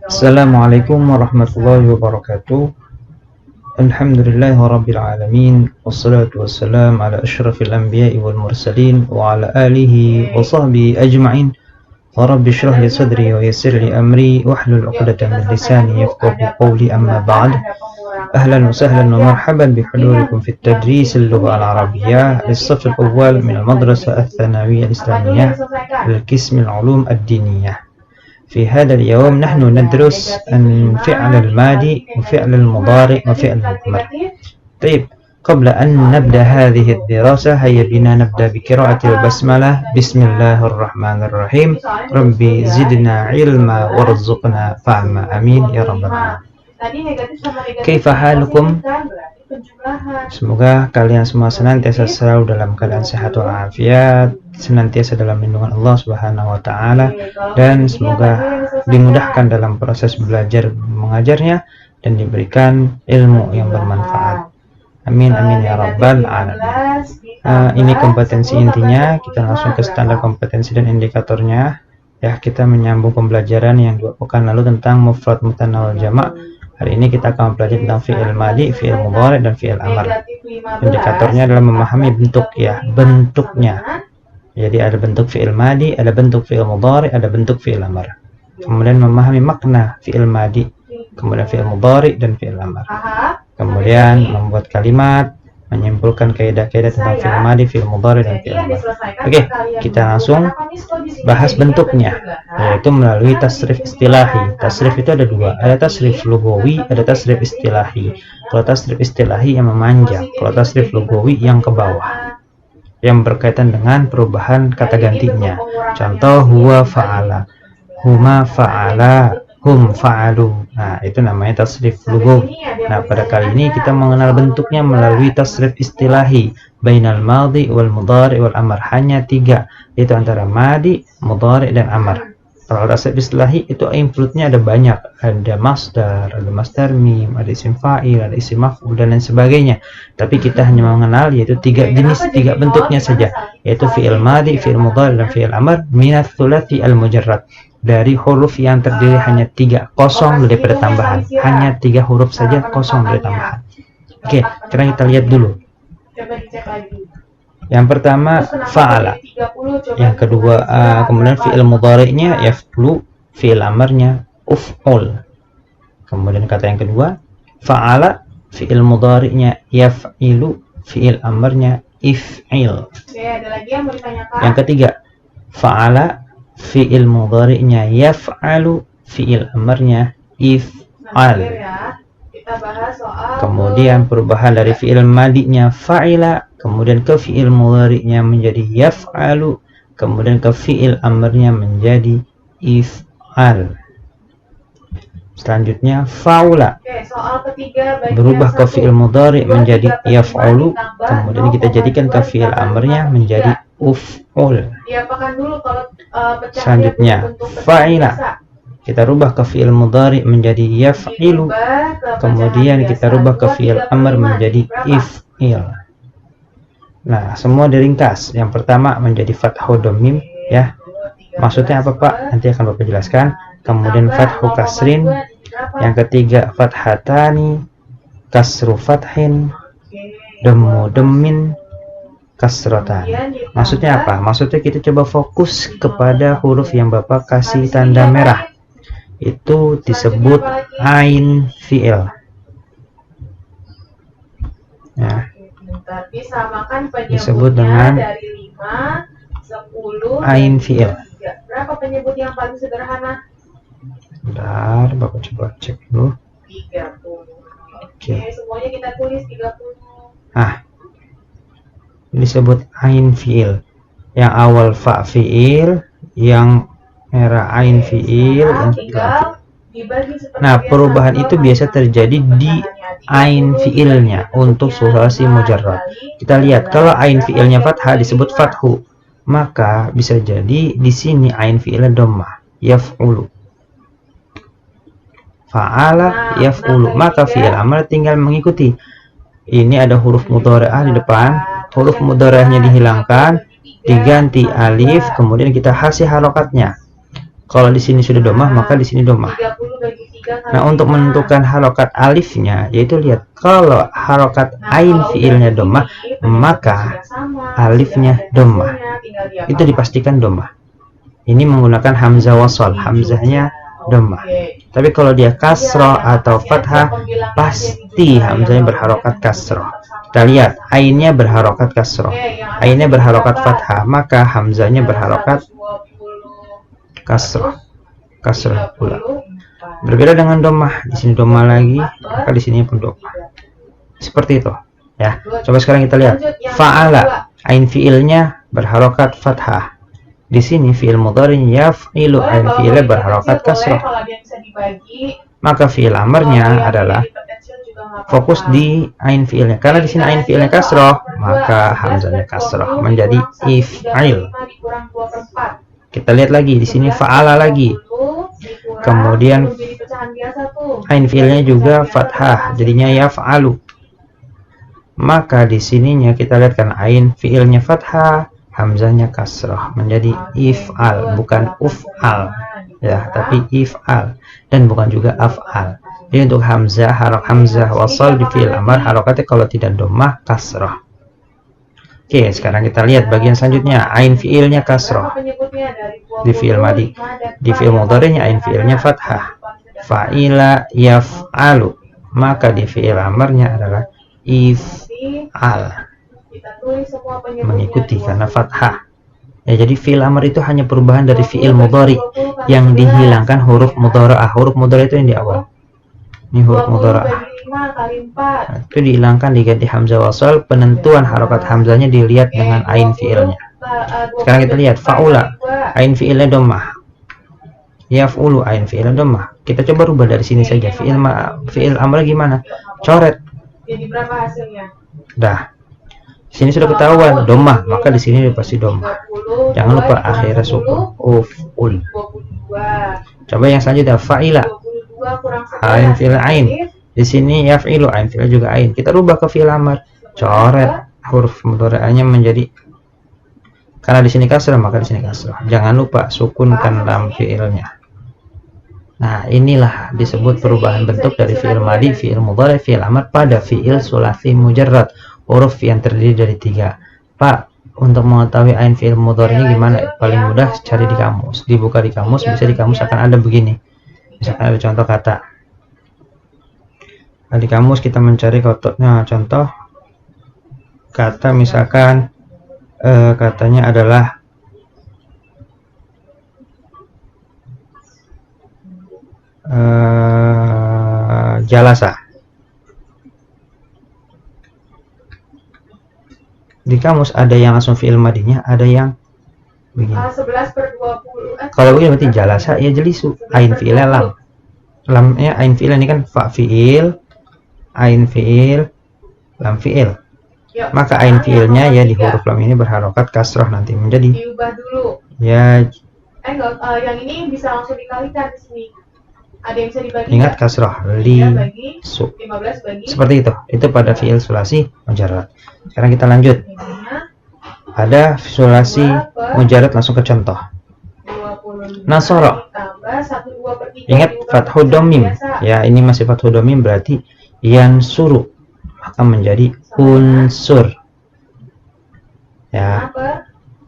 Assalamualaikum warahmatullahi wabarakatuh. Alhamdulillahi rabbil alamin. Wassalatu wassalam ala asyrafil anbiya'i wal mursalin wa ala alihi wa sahbihi ajma'in. Rabbi shrah li sadri wa yassir li amri wahlul 'uqdatam min lisani yafqahu qawli, amma ba'd. Ahlan wa sahlan wa marhaban bihudurikum fit tadris al-lugha al-arabiyyah lis-saff al-awwal min al-madrasah ats-tsanawiyyah al-islamiyyah al-qism al-'ulum ad-diniyah. في هذا اليوم نحن ندرس الفعل الماضي وفعل المضارع وفعل الأمر. طيب، قبل أن نبدأ هذه الدراسة هيا بنا نبدأ بقراءة البسملة. بسم الله الرحمن الرحيم. ربي زدنا علما وارزقنا فهما، آمين يا رب العالمين. كيف حالكم؟ Semoga kalian semua senantiasa selalu dalam keadaan sehat walafiat, senantiasa dalam lindungan Allah Subhanahu wa taala, dan semoga dimudahkan dalam proses belajar mengajarnya dan diberikan ilmu yang bermanfaat. Amin amin ya rabbal alamin. Ini kompetensi intinya, kita langsung ke standar kompetensi dan indikatornya. Ya, kita menyambung pembelajaran yang 2 pekan lalu tentang mufrad, mutanna wal jama'. Hari ini kita akan belajar tentang fi'il madi, fi'il mudhari, dan fi'il amr. Indikatornya adalah memahami bentuk, ya, bentuknya. Jadi ada bentuk fi'il madi, ada bentuk fi'il mudhari, ada bentuk fi'il amr. Kemudian memahami makna fi'il madi, kemudian fi'il mudhari dan fi'il amr. Kemudian membuat kalimat, menyimpulkan kaidah-kaidah tentang fi'il madi, fi'il mudhari, dan fi'il amr. Oke, kita langsung bahas bentuknya, yaitu melalui tasrif istilahi. Tasrif itu ada 2, ada tasrif lughawi, ada tasrif istilahi. Kalau tasrif istilahi yang memanjang, kalau tasrif lughawi yang ke bawah, yang berkaitan dengan perubahan kata gantinya. Contoh, huwa fa'ala, huma fa'ala, hum fa'alu. Nah, itu namanya tasrif lughawi. Nah, pada kali ini kita mengenal bentuknya melalui tasrif istilahi, bainal madhi wal mudhari wal amr. Hanya 3, yaitu antara madi, mudhari, dan amr. Kalau tasrif istilahi itu include-nya ada banyak, ada masdar mim, ada isim fa'il, ada isim maf'ul, dan lain sebagainya. Tapi kita hanya mengenal yaitu 3 jenis, 3 bentuknya saja, yaitu fi'il madi, fi'il mudhari, dan fi'il amr minats tsulathi al-mujarrad. Dari huruf yang terdiri hanya 3, kosong daripada tambahan. Hanya 3 huruf saja, kosong dari tambahan. Oke, sekarang kita lihat dulu. Yang pertama fa'ala, yang kedua kemudian fi'il mudhari'nya yaf'ulu, fi'il amrnya uf'ul. Kemudian kata yang kedua fa'ala, fi'il mudhari'nya yaf'ilu, fi'il amrnya if'il. Yang ketiga fa'ala, fi'il mudhari'nya yaf'alu, fi'il amrnya if'al. Kemudian perubahan dari fi'il madinya fa'ila, kemudian ke fi'il mudhari'nya menjadi yaf'alu, kemudian ke fi'il amrnya menjadi if'al. Selanjutnya fa'ula, berubah ke fi'il mudhari' menjadi yaf'alu, kemudian kita jadikan ke fi'il amrnya menjadi uf'ul. Selanjutnya fa'ila, kita rubah ke fi'il mudhari' menjadi yaf'ilu, kemudian kita rubah ke fi'il amr menjadi if'il. Nah, semua diringkas. Yang pertama menjadi fathu dhammim, ya. Maksudnya apa, Pak? Nanti akan Bapak jelaskan. Kemudian fathu kasrin. Yang ketiga fathatani, kasru fathin, dhammu dhammin, kasratan. Maksudnya apa? Maksudnya kita coba fokus kepada huruf yang Bapak kasih tanda merah. Itu disebut ain fi'il. Ya. Disebut dengan ain fi'il. Berapa penyebut yang paling sederhana? Bentar, Bapak coba cek dulu. 30. Oke. Semuanya kita tulis 30. Disebut ain fi'il. Yang awal fa fi'il, yang merah ain fi'il, yang kedua. Nah, perubahan itu biasa terjadi di ain fi'ilnya untuk sulasi mujarrad. Kita lihat, kalau ain fi'ilnya fathah disebut fathu, maka bisa jadi di sini ain fi'ilnya dhammah, yaf'ulu. Fa'ala yaf'ulu, maka fi'il amr tinggal mengikuti. Ini ada huruf mudhari'ah di depan, huruf mudhari'ahnya dihilangkan, diganti alif, kemudian kita kasih harokatnya. Kalau di sini sudah domah, maka di sini domah. 30 bagi 3 kali Nah, untuk 5. menentukan harokat alifnya, yaitu lihat kalau harokat ain fiilnya domah, maka alifnya domah. Itu dipastikan domah. Ini menggunakan hamzah wasal, hamzahnya domah. Tapi kalau dia kasroh atau fathah, pasti hamzahnya berharokat kasroh. Kita lihat, ainnya berharokat kasroh, ainnya berharokat fathah, maka hamzahnya berharokat kasroh, kasroh pula. Berbeda dengan domah, di sini domah lagi, maka di sini pun domah. Seperti itu, ya. Coba sekarang kita lihat, fa'ala, ain fiilnya berharokat fathah. Di sini fiil mudhari yaf'ilu, ain fiilnya berharokat kasroh. Maka fiil amarnya adalah fokus di ain fiilnya. Karena di sini ain fiilnya kasroh, maka hamzahnya kasroh menjadi if'il. Kita lihat lagi di sini fa'ala lagi. Kemudian ain fiilnya juga fathah, jadinya yaf'alu. Maka di sininya kita lihat kan ain fiilnya fathah, hamzahnya kasroh menjadi if'al, bukan uf'al, ya, tapi if'al, dan bukan juga af'al. Jadi untuk hamzah, harok hamzah wasal di fi'il amar, harokatnya kalau tidak domah kasroh. Oke, sekarang kita lihat bagian selanjutnya, ain fi'ilnya kasroh di fi'il madi, di fi'il mudhari'nya ain fi'ilnya fathah, fa'ila yaf'alu, maka di fi'il amarnya adalah if'al, mengikuti karena fathah. Ya, jadi fi'il amr itu hanya perubahan dari fi'il mudhari yang dihilangkan huruf mudhara'ah. Huruf mudhari itu yang di awal. Ini huruf mudhara'ah. Nah, itu dihilangkan, diganti hamzah wasal. Penentuan harokat hamzahnya dilihat dengan ain fi'ilnya. Sekarang kita lihat fa'ula, ain fi'ilnya domah. Yaf'ulu, ain fi'ilnya domah. Kita coba rubah dari sini saja. Fi'il amr gimana? Coret. Jadi berapa hasilnya? Dah. Sini sudah ketahuan domah, maka di sini pasti domah. Jangan lupa akhirnya sukun, uf'ul. Coba yang selanjutnya fa'ila, ain fi'il ain. Di sini yaf'ilu, ain fi'il juga ain. Kita rubah ke fi'il amr, coret huruf mudhari'ahnya menjadi, karena di sini kasrah maka di sini kasrah. Jangan lupa sukunkan lam fi'ilnya. Nah, inilah disebut perubahan bentuk dari fi'il madi, fi'il mudhari', fi'il amr pada fi'il sulasi mujarrad. Huruf yang terdiri dari 3. Pak, untuk mengetahui ain fi'il mudhari'nya gimana? Paling mudah cari di kamus. Dibuka di kamus, bisa di kamus akan ada begini. Misalkan ada contoh kata. Nah, di kamus kita mencari contoh kata, misalkan katanya adalah jalasa. Di kamus ada yang langsung fi'il madinya, ada yang begini. 11/20. Kalau begini berarti jalasa ya jelisu, ain fi'ilnya lam. Lamnya ain fi'il ini kan fa fi'il, ain fi'il, lam fi'il. Maka ain fi'ilnya ya di huruf lam ini berharokat kasroh nanti menjadi. Diubah dulu. Ya. Yang ini bisa langsung dikalikan di sini. Ada yang bisa dibagi. Ingat kasroh su. 15 bagi. Seperti itu. Itu pada fi'il sulasi mujarrad. Sekarang kita lanjut. Ada sulasi mujarrad, langsung ke contoh. Nasara. Ingat fathhu dhamim. Ya, ini masih fathhu dhamim berarti yansuru, maka menjadi unsur. Ya.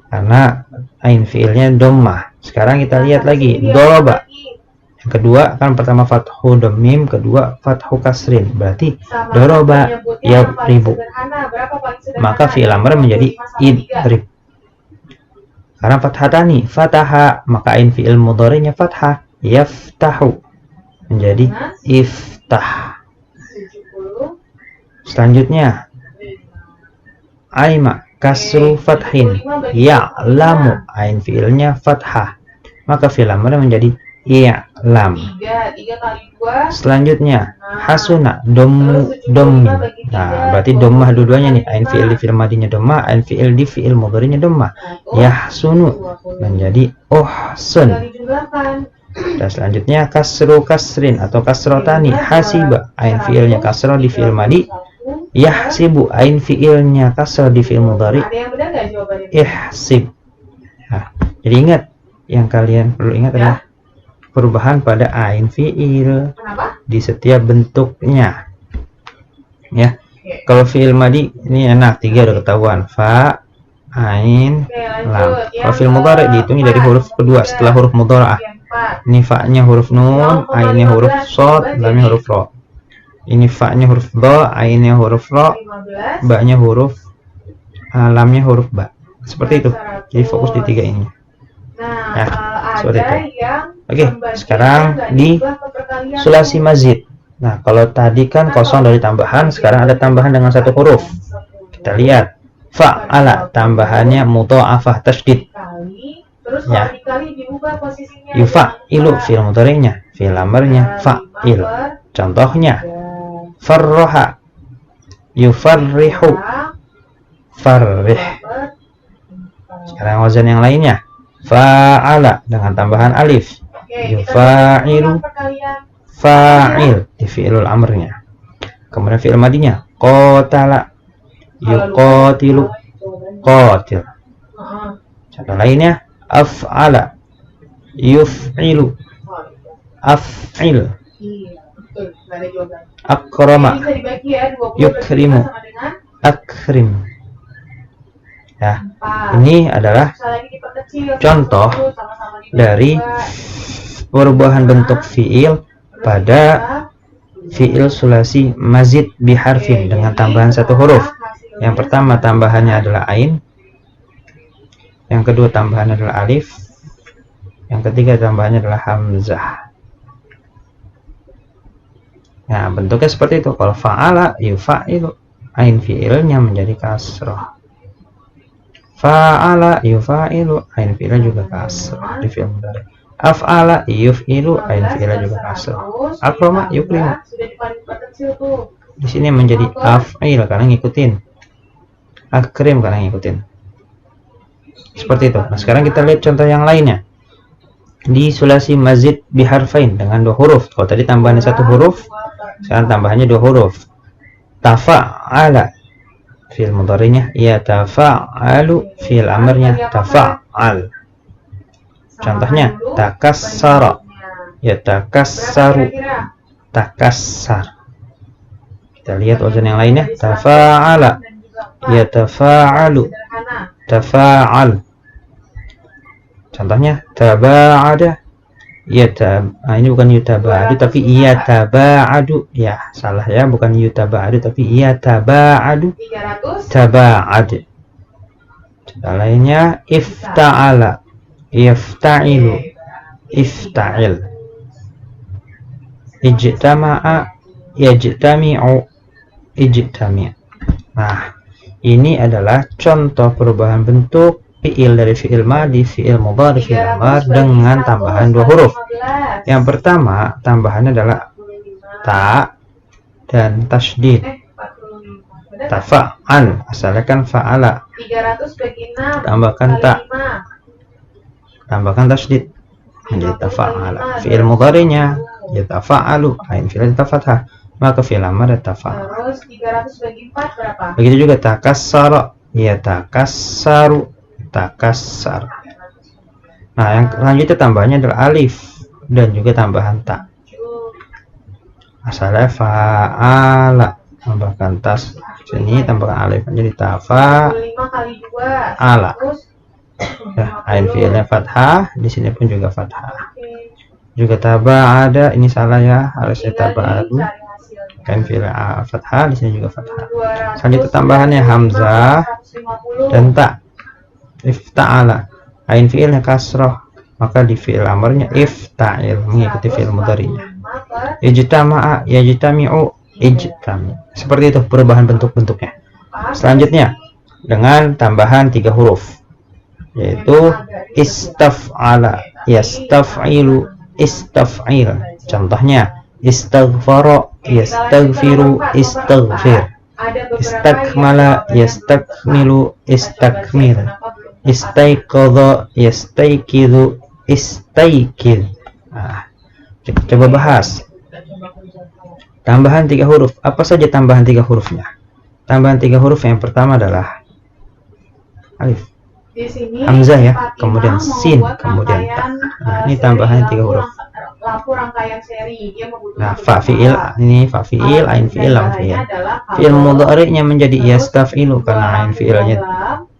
Karena ain fi'ilnya dhammah. Sekarang kita lihat lagi doroba. Yang kedua kan pertama fathu dhamim, kedua fathu kasrin, berarti doroba yadribu, maka fi'il amr menjadi idrib. Karena fathatani, fataha, maka ain fi'il mudhari'nya fathah, yaftahu menjadi iftah. Selanjutnya aima kasru fathin, ya'lamu, ain fi'ilnya fathah, maka fi'il amr menjadi i'lam. Selanjutnya hasuna dommin. Nah, berarti dommah dua-duanya nih, ain fi'il di fi'il madinya dommah, ain fi'il di fi'il mudhari'nya dommah. Yahsunu menjadi uhsun. Dan selanjutnya kasru kasrin atau kasrotani, hasiba, ain fi'ilnya kasrah di fi'il madi, yahsibu, ain fi'ilnya kasrah di fi'il mudhari, ihsib. Nah, jadi ingat, yang kalian perlu ingat adalah perubahan pada ain fiil Kenapa? di setiap bentuknya. Ya. Kalau fiil madi ini enak, 3 udah ketahuan. Fa, ain, Oke, lanjut. lam. Yang Kalau fiil mudhari dihitung dari huruf kedua setelah huruf mudhara'ah. Yang 4. Ini fa-nya huruf nun, ainnya huruf shad, lamnya huruf ro. Ini fa-nya huruf dha, ainnya huruf ro, 15. ba-nya huruf lamnya huruf ba. Seperti itu. Jadi fokus di 3 ini. Nah, Ya, seperti ada itu. yang Oke, pembagian sekarang nggak di diubah ke perkalian. sulasi mazid. Nah, kalau tadi kan kosong dari tambahan, sekarang ada tambahan dengan satu huruf. Kita lihat. Fa'ala, tambahannya mudha'afah tasydid. Kali, terus Ya. kalau dikali diubah posisinya. Yufa'ilu fi'il mudhari'nya, fi'il amarnya fa'il. Contohnya farroha, yufarrihu, farrih. Sekarang wazan yang lainnya. Fa'ala dengan tambahan alif. Yufa'ilu, fa'il di fi'ilul amrnya. Kemudian fi'il madinya qatala, yuqatilu, qatil. Contoh lainnya af'ala, yuf'ilu, af'il. Akrama, yukrimu, akrim. Ya, ini adalah contoh dari perubahan bentuk fi'il pada fi'il sulasi mazid biharfin dengan tambahan satu huruf. Yang pertama tambahannya adalah ain, yang kedua tambahannya adalah alif, yang ketiga tambahannya adalah hamzah. Nah, bentuknya seperti itu. Kalau fa'ala, yufa'ilu, ain fi'ilnya menjadi kasrah. Fa'ala, yufa'ilu, ain fi'ilnya juga kasrah di fi'il mudhari. Af'ala, yuf'ilu, ain fi'ilnya juga kasrah. Akrama, yukrimu. Di sini menjadi af'il karena ngikutin. Akrim karena ngikutin. Seperti itu. Nah, sekarang kita lihat contoh yang lainnya. Di sulasi mazid biharfain dengan 2 huruf. Kalau tadi tambahannya 1 huruf, sekarang tambahannya 2 huruf. Tafa'ala fi'il mudhari'nya ya tafa'alu, fi'il amarnya tafa'al. Contohnya takassara, ya takassaru, takassar. Kita lihat wazan yang lainnya. Tafa'ala, ya tafa'alu, tafa'al. Contohnya taba'ada, ya ini bukan yutaba'adu tapi iya taba'adu. Ya, salah ya, bukan yutaba'adu tapi iya taba'adu, taba'ad. Contoh lainnya ifta'ala, yafta'ilu, ifta'il. Ijtama'a, yajtami'u, ijtami'. Nah, ini adalah contoh perubahan bentuk fi'il dari fi'il madi, fi'il mudhari, fi'il amar dengan tambahan 2 huruf. Yang pertama, tambahannya adalah ta dan tasydid. Tafa'al, asalnya kan fa'ala. Tambahkan ta, tambahkan tasydid menjadi tafa'ala. Fi'il mudhari'nya ya tafa'alu, ain fi'il fathah, maka fi'il amar tafa'al. Terus 300 bagi 4 berapa? Begitu juga takassara, ya takassaru, takassar. Nah, yang selanjutnya tambahnya adalah alif dan juga tambahan ta. Asalnya fa'ala, tambahkan tas sini, tambahkan alif jadi tafa 5 kali 2. ala. Ya, ain fi'ilnya fathah, di sini pun juga fathah. Juga taba'ada, ini salah ya, harusnya taba'adu. Ain fi'il fathah, di sini juga fathah. Selanjutnya tambahannya hamzah dan ta. Ifta'ala, ain fi'ilnya kasrah, maka di fi'il amarnya ifta'il mengikuti fi'il mudhari'nya. Ijtama'a, yajtami'u, ijtami'. Seperti itu perubahan bentuk-bentuknya. Selanjutnya dengan tambahan 3 huruf, yaitu istaf'ala, yastaf'ilu, istaf'il. Contohnya istaghfara, yastaghfiru, istaghfir. Istakmala, yastakmilu, istakmil. Istaiqadha, yastaiqidhu, istaikid. Nah, kita coba bahas tambahan 3 huruf. Apa saja tambahan 3 hurufnya? Tambahan 3 huruf yang pertama adalah alif, hamzah ya, kemudian sin, kemudian ta. Nah, ini tambahan 3 huruf. lampu rangkaian seri. Dia membutuhkan Nah, fa fi'il ini fa fi'il, ain fi'il, lam fi'il. Fi'il mudhari'nya menjadi yastaf'ilu karena ain fi'ilnya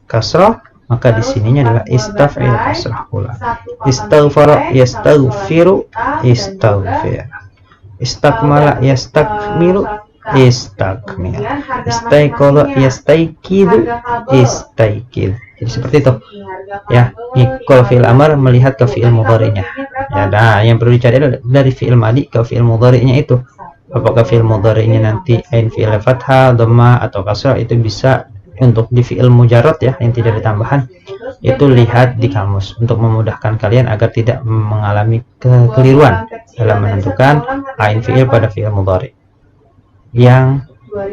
kasrah, maka di sininya adalah istaf'il kasrah pula. Istaghfara yastaghfiru istaghfir. Istakmala yastakmilu istakmil. Istaiqadha yastaiqidu istaikid. Jadi seperti itu. Ya, kalau fi'il amar melihat ke fi'il mudhari'nya. Ya, nah, yang perlu dicari adalah dari fi'il madi ke fi'il mudhari'nya itu. Apakah fi'il mudhari'nya nanti ain fi'il fathah, dhamma atau kasrah, itu bisa untuk di fi'il mujarrad ya, yang tidak ada tambahan. Itu lihat di kamus untuk memudahkan kalian agar tidak mengalami kekeliruan dalam menentukan ain fi'il pada fi'il mudhari' yang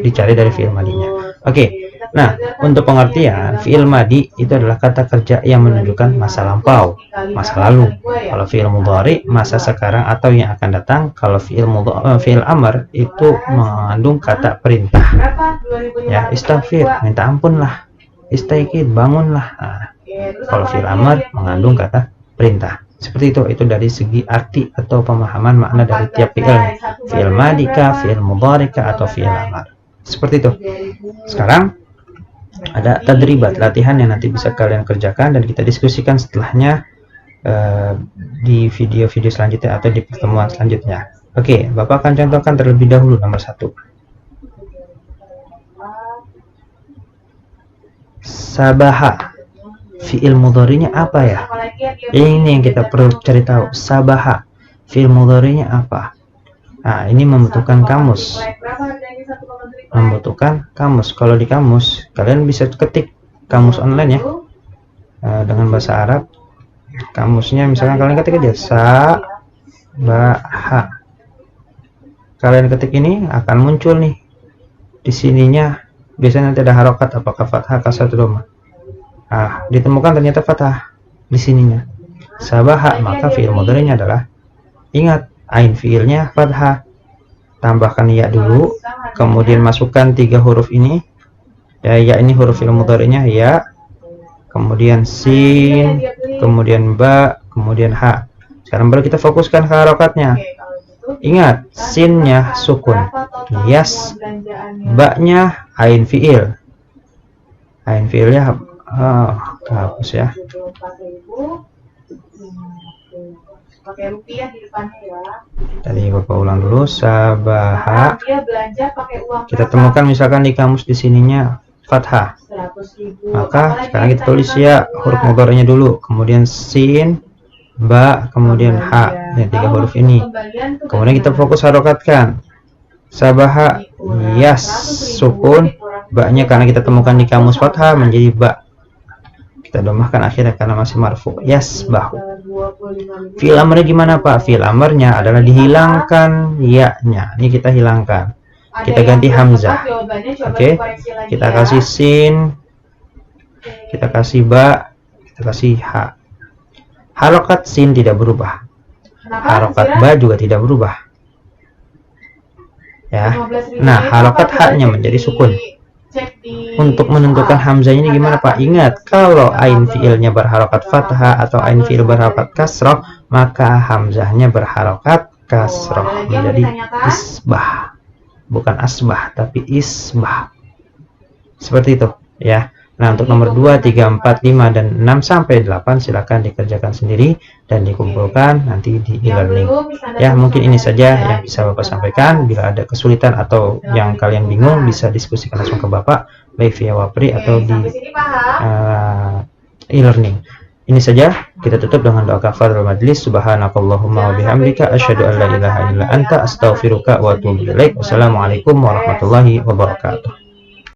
dicari dari fi'il madinya. Oke. Nah, untuk pengertian fi'il madi itu adalah kata kerja yang menunjukkan masa lampau, masa lalu. Kalau fi'il mudhari masa sekarang atau yang akan datang. Kalau fi'il amar itu mengandung kata perintah. Ya, istaghfir, minta ampunlah. Istaikid, bangunlah. Nah, kalau fi'il amar mengandung kata perintah. Seperti itu dari segi arti atau pemahaman makna dari tiap fi'ilnya. Fi'il madi kah, fi'il mudhari kah, atau fi'il amar. Seperti itu. Sekarang ada tadribat, latihan yang nanti bisa kalian kerjakan dan kita diskusikan setelahnya di video-video selanjutnya atau di pertemuan selanjutnya. Oke, Bapak akan contohkan terlebih dahulu nomor 1. Sabaha, fi'il mudhari'nya apa ya? Ini yang kita perlu cari tahu. Sabaha, fi'il mudhari'nya apa? Nah, ini membutuhkan kamus. Kalau di kamus kalian bisa ketik kamus online ya, dengan bahasa Arab. Kamusnya misalkan kalian ketik aja sabaha. Kalian ketik ini akan muncul nih di sininya. Biasanya nanti ada harokat, apakah fathah, kasrah, atau dhamma. Nah, ditemukan ternyata fathah di sininya. Sabaha, maka fi'il mudhari'nya adalah, ingat, ain fi'ilnya fathah. Tambahkan ya dulu, kemudian masukkan 3 huruf ini. Ya ini huruf fi'il mudhari'nya ya. Kemudian sin, kemudian ba, kemudian ha. Sekarang baru kita fokuskan ke harokatnya. Ingat, sinnya sukun, yes, ba-nya ain fi'il. Ain fi'ilnya hapus ya. Pakai rupiah di depannya ya. Tadi Bapak ulang dulu, sabaha. Kita temukan misalkan di kamus di sininya fathah. Maka sekarang kita tulis ya huruf mudhari'nya dulu, kemudian sin, ba, kemudian ha. Ya, 3 huruf ini. Kemudian kita fokus harokatkan. Sabaha, yas, sukun, ba-nya karena kita temukan di kamus fathah menjadi ba. Kita domahkan akhirnya karena masih marfu. Yas, bahu. Fi'il amarnya gimana Pak? Fi'il amarnya adalah dihilangkan ya-nya. Ini kita hilangkan. Kita ganti hamzah. Oke. Kita kasih sin, kita kasih ba, kita kasih ha. Harokat sin tidak berubah. Harokat ba juga tidak berubah. Ya. Nah, harokat ha-nya menjadi sukun. Untuk menentukan hamzah ini gimana Pak? Ingat, kalau ain fi'ilnya berharokat fathah atau ain fi'il berharokat kasroh, maka hamzahnya berharokat kasroh menjadi isbah. Bukan asbah, tapi isbah. Seperti itu ya. Nah, untuk nomor 2, 3, 4, 5, dan 6 sampai 8 silakan dikerjakan sendiri dan dikumpulkan nanti di e-learning. Ya, mungkin ini saja yang bisa Bapak sampaikan. Bila ada kesulitan atau yang kalian bingung, bisa diskusikan langsung ke Bapak, baik via Wapri atau di e-learning. Ini saja, kita tutup dengan doa kafaratul majlis. Subhanakallahumma wa bihamdika asyhadu an la ilaha illa anta astaghfiruka wa atubu ilaik. Wassalamualaikum warahmatullahi wabarakatuh.